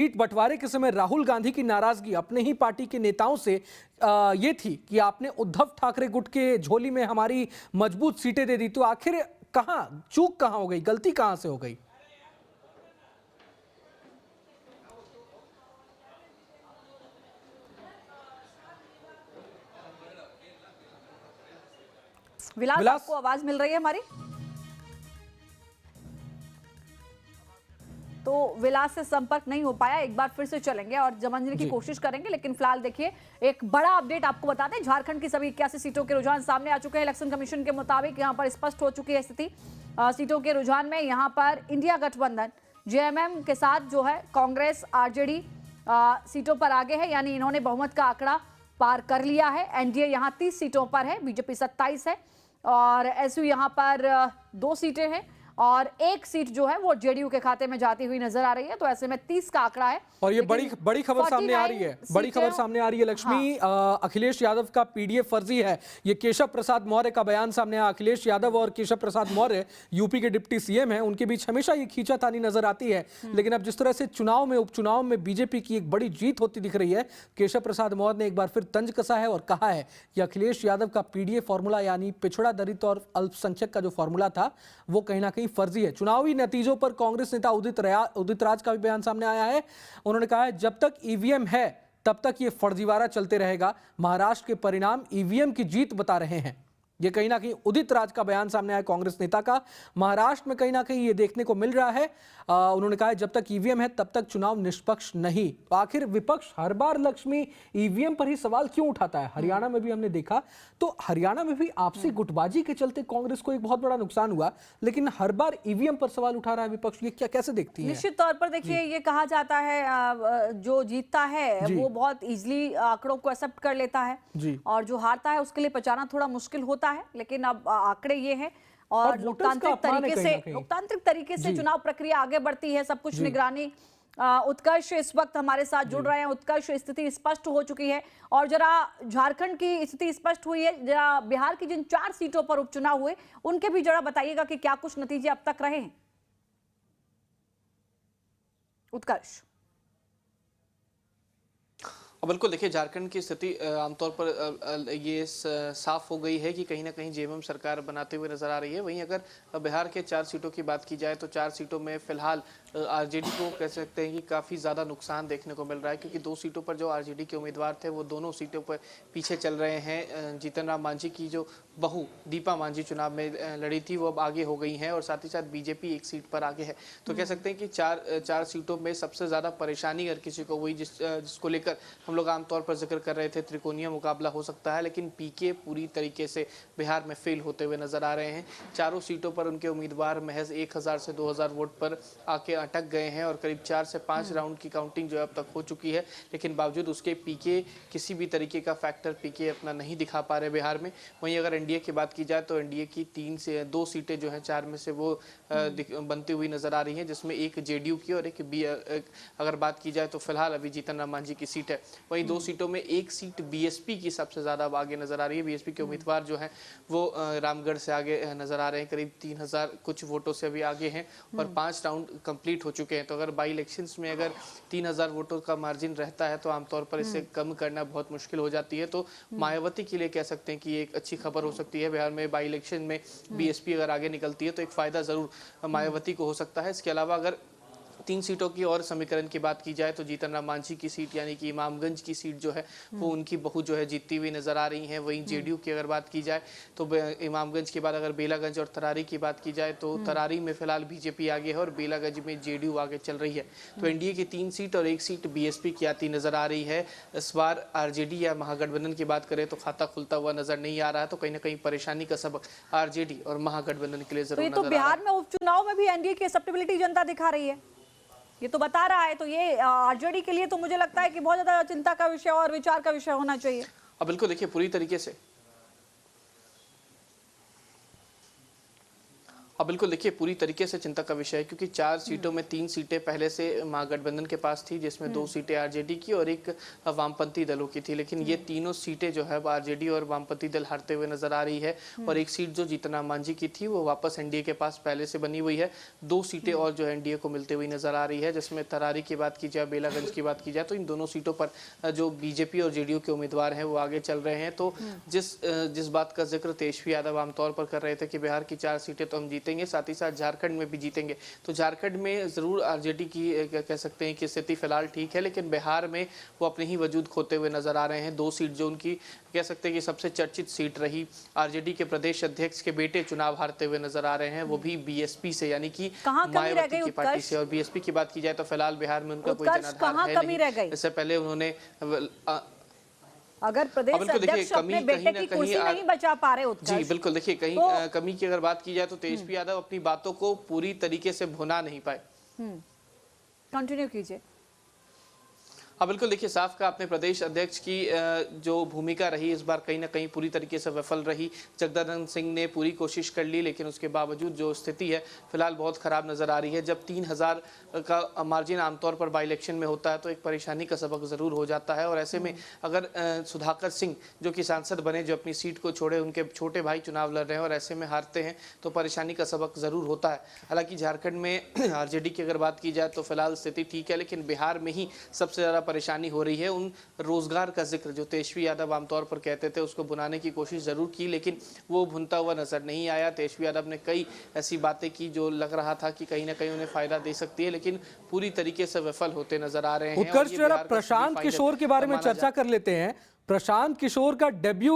Seat बंटवारे के समय राहुल गांधी की नाराजगी अपने ही पार्टी के नेताओं से ये थी कि आपने उद्धव ठाकरे गुट के झोली में हमारी मजबूत सीटें दे दी। तो आखिर कहां चूक, कहां हो गई, गलती कहां से हो गई? विलास, आपको आवाज मिल रही है हमारी? तो विलास से संपर्क नहीं हो पाया, एक बार फिर से चलेंगे और समझने की कोशिश करेंगे। लेकिन फिलहाल देखिए, एक बड़ा अपडेट आपको बता दें, झारखंड की सभी 81 सीटों के रुझान सामने आ चुके हैं। इलेक्शन कमीशन के मुताबिक यहां पर स्पष्ट हो चुकी है स्थिति सीटों के रुझान में। यहां पर इंडिया गठबंधन जेएमएम के साथ जो है कांग्रेस आरजेडी सीटों पर आगे है, यानी इन्होंने बहुमत का आंकड़ा पार कर लिया है। एनडीए यहां 30 सीटों पर है, बीजेपी 27 है और एसयू यहां पर 2 सीटें हैं और 1 सीट जो है वो जेडीयू के खाते में जाती हुई नजर आ रही है। तो ऐसे में 30 का आंकड़ा है। और ये बड़ी खबर सामने आ रही है, बड़ी खबर सामने आ रही है लक्ष्मी। अखिलेश यादव का पीडीएफ फर्जी है, ये केशव प्रसाद मौर्य का बयान सामने आया। अखिलेश यादव और केशव प्रसाद मौर्य यूपी के डिप्टी सीएम हैं, उनके बीच हमेशा ये खींचातानी नजर आती है। लेकिन अब जिस तरह से चुनाव में, उपचुनाव में बीजेपी की एक बड़ी जीत होती दिख रही है, केशव प्रसाद मौर्य ने एक बार फिर तंज कसा है और कहा है कि अखिलेश यादव का पीडीएफ फॉर्मूला यानी पिछड़ा, दलित और अल्पसंख्यक का जो फॉर्मूला था वो कहीं ना कहीं फर्जी है। चुनावी नतीजों पर कांग्रेस नेता उदित राज का भी बयान सामने आया है। उन्होंने कहा है जब तक ईवीएम है तब तक ये फर्जीवाड़ा चलते रहेगा। महाराष्ट्र के परिणाम ईवीएम की जीत बता रहे हैं। ये कहीं ना कहीं उदित राज का बयान सामने आया कांग्रेस नेता का। महाराष्ट्र में कहीं ना कहीं ये देखने को मिल रहा है। उन्होंने कहा है जब तक ईवीएम है तब तक चुनाव निष्पक्ष नहीं। तो आखिर विपक्ष हर बार लक्ष्मी ईवीएम पर ही सवाल क्यों उठाता है? हरियाणा में भी हमने देखा, तो हरियाणा में भी आपसी गुटबाजी के चलते कांग्रेस को एक बहुत बड़ा नुकसान हुआ, लेकिन हर बार ईवीएम पर सवाल उठा रहा है विपक्ष। ये क्या, कैसे देखती है? निश्चित तौर पर देखिए, ये कहा जाता है जो जीतता है वो बहुत इजीली आंकड़ों को एक्सेप्ट कर लेता है और जो हारता है उसके लिए पहचाना थोड़ा मुश्किल होता है। लेकिन अब आंकड़े ये हैं और लोकतांत्रिक तरीके से चुनाव प्रक्रिया आगे बढ़ती है, सब कुछ निगरानी। उत्कर्ष इस वक्त हमारे साथ जुड़ रहे हैं। उत्कर्ष, स्थिति स्पष्ट हो चुकी है और जरा झारखंड की स्थिति स्पष्ट हुई है, जरा बिहार की जिन 4 सीटों पर उपचुनाव हुए उनके भी जरा बताइएगा कि क्या कुछ नतीजे अब तक रहे हैं। उत्कर्ष। बिल्कुल, देखिए झारखंड की स्थिति आमतौर पर ये साफ हो गई है कि कहीं ना कहीं जेएमएम सरकार बनाते हुए नजर आ रही है। वहीं अगर बिहार के 4 सीटों की बात की जाए तो 4 सीटों में फिलहाल आरजेडी को कह सकते हैं कि काफ़ी ज़्यादा नुकसान देखने को मिल रहा है, क्योंकि 2 सीटों पर जो आरजेडी के उम्मीदवार थे वो दोनों सीटों पर पीछे चल रहे हैं। जीतन राम मांझी की जो बहू दीपा मांझी चुनाव में लड़ी थी वो अब आगे हो गई हैं और साथ ही साथ बीजेपी 1 सीट पर आगे है। तो कह सकते हैं कि 4 सीटों में सबसे ज़्यादा परेशानी अगर किसी को हुई, जिसको लेकर हम लोग आमतौर पर जिक्र कर रहे थे, त्रिकोणीय मुकाबला हो सकता है, लेकिन पीके पूरी तरीके से बिहार में फेल होते हुए नजर आ रहे हैं। चारों सीटों पर उनके उम्मीदवार महज 1000 से 2000 वोट पर आके अटक गए हैं और करीब 4 से 5 राउंड की काउंटिंग जो है अब तक हो चुकी है, लेकिन बावजूद उसके पीके किसी भी तरीके का फैक्टर पीके अपना नहीं दिखा पा रहे बिहार में। वहीं अगर एनडीए की बात की जाए तो एनडीए की 3 से 2 सीटें जो हैं 4 में से वो बनती हुई नजर आ रही हैं, जिसमें एक जेडीयू की और एक अगर बात की जाए तो फिलहाल अभी जीतन राम मांझी की सीट है। वहीं 2 सीटों में 1 सीट बीएसपी की सबसे ज्यादा अब आगे नजर आ रही है। बीएसपी के उम्मीदवार जो हैं वो रामगढ़ से आगे नजर आ रहे हैं, करीब 3000 कुछ वोटों से अभी आगे हैं और 5 राउंड कंप्लीट हो चुके हैं। तो अगर बाई इलेक्शंस में अगर 3000 वोटों का मार्जिन रहता है तो आमतौर पर इसे कम करना बहुत मुश्किल हो जाती है। तो मायावती के लिए कह सकते हैं कि ये एक अच्छी खबर हो सकती है। बिहार में बाई इलेक्शन में बीएसपी अगर आगे निकलती है तो एक फायदा जरूर मायावती को हो सकता है। इसके अलावा अगर 3 सीटों की और समीकरण की बात की जाए तो जीतन राम मांझी की सीट यानी कि इमामगंज की सीट जो है वो उनकी बहू जो है जीतती हुई नजर आ रही हैं। वहीं जेडीयू की अगर बात की जाए तो इमामगंज के बाद अगर बेलागंज और तरारी की बात की जाए तो तरारी में फिलहाल बीजेपी आगे है और बेलागंज में जेडीयू आगे चल रही है। तो एनडीए की 3 सीट और 1 सीट बीएसपी की आती नजर आ रही है। इस बार आरजेडी या महागठबंधन की बात करें तो खाता खुलता हुआ नजर नहीं आ रहा है, तो कहीं ना कहीं परेशानी का सबक आरजेडी और महागठबंधन के लिए जरूर नजर आ रहा है। बिहार में उपचुनाव में भी एनडीए की एक्सेप्टेबिलिटी जनता दिखा रही है, ये तो बता रहा है। तो ये आरजेडी के लिए तो मुझे लगता है कि बहुत ज्यादा चिंता का विषय और विचार का विषय होना चाहिए। अब बिल्कुल देखिए, पूरी तरीके से हाँ बिल्कुल, देखिए पूरी तरीके से चिंता का विषय है, क्योंकि 4 सीटों में 3 सीटें पहले से महागठबंधन के पास थी, जिसमें 2 सीटें आरजेडी की और 1 वामपंथी दलों की थी। लेकिन ये तीनों सीटें जो है आरजेडी और वामपंथी दल हारते हुए नजर आ रही है, और 1 सीट जो जीतन मांझी की थी वो वापस एनडीए के पास पहले से बनी हुई है। 2 सीटें और जो एनडीए को मिलती हुई नजर आ रही है, जिसमें तरारी की बात की जाए, बेलागंज की बात की जाए, तो इन दोनों सीटों पर जो बीजेपी और जेडीयू के उम्मीदवार हैं वो आगे चल रहे हैं। तो जिस बात का जिक्र तेजस्वी यादव आमतौर पर कर रहे थे कि बिहार की 4 सीटें तो हम जीतेंगे, साथ ही साथ झारखंड में भी जीतेंगे, तो झारखंड में जरूर आरजेडी की कह सकते हैं कि स्थिति फिलहाल ठीक है, लेकिन बिहार में वो अपने ही वजूद खोते हुए नजर आ रहे हैं। 2 सीट जो उनकी कह सकते हैं कि सबसे चर्चित सीट रही, आरजेडी के प्रदेश अध्यक्ष के बेटे चुनाव हारते हुए नजर आ रहे हैं, वो भी बीएसपी से, यानी कि मायावती की पार्टी से। और बीएसपी की बात की जाए तो फिलहाल बिहार में उनका कोई जनाधार है नहीं। इससे पहले उन्होंने अगर प्रदेश अध्यक्ष अपने बेटे की कुर्सी नहीं बचा पा रहे उत्कर्ष, जी बिल्कुल, देखिए कहीं कमी की अगर बात की जाए तो तेजस्वी यादव अपनी बातों को पूरी तरीके से भुना नहीं पाए। कंटिन्यू कीजिए। हाँ बिल्कुल, देखिए साफ का अपने प्रदेश अध्यक्ष की जो भूमिका रही इस बार कहीं ना कहीं पूरी तरीके से विफल रही। जगदानंद सिंह ने पूरी कोशिश कर ली, लेकिन उसके बावजूद जो स्थिति है फिलहाल बहुत खराब नजर आ रही है। जब 3000 का मार्जिन आमतौर पर बाई इलेक्शन में होता है तो एक परेशानी का सबक जरूर हो जाता है, और ऐसे में अगर सुधाकर सिंह जो कि सांसद बने, जो अपनी सीट को छोड़े, उनके छोटे भाई चुनाव लड़ रहे हैं और ऐसे में हारते हैं तो परेशानी का सबक जरूर होता है। हालांकि झारखंड में आरजेडी की अगर बात की जाए तो फिलहाल स्थिति ठीक है, लेकिन बिहार में ही सबसे ज्यादा परेशानी हो रही है। उन रोजगार का जिक्र जो तेजस्वी यादव आमतौर पर कहते थे उसको बुनाने की कोशिश जरूर की, लेकिन वो भुनता हुआ नजर नहीं आया। तेजस्वी यादव ने कई ऐसी बातें की जो लग रहा था कि कहीं ना कहीं उन्हें फायदा दे सकती है, लेकिन पूरी तरीके से विफल होते नजर आ रहे हैं। उत्कर्ष, जरा प्रशांत किशोर के बारे में चर्चा कर लेते हैं। प्रशांत किशोर का डेब्यू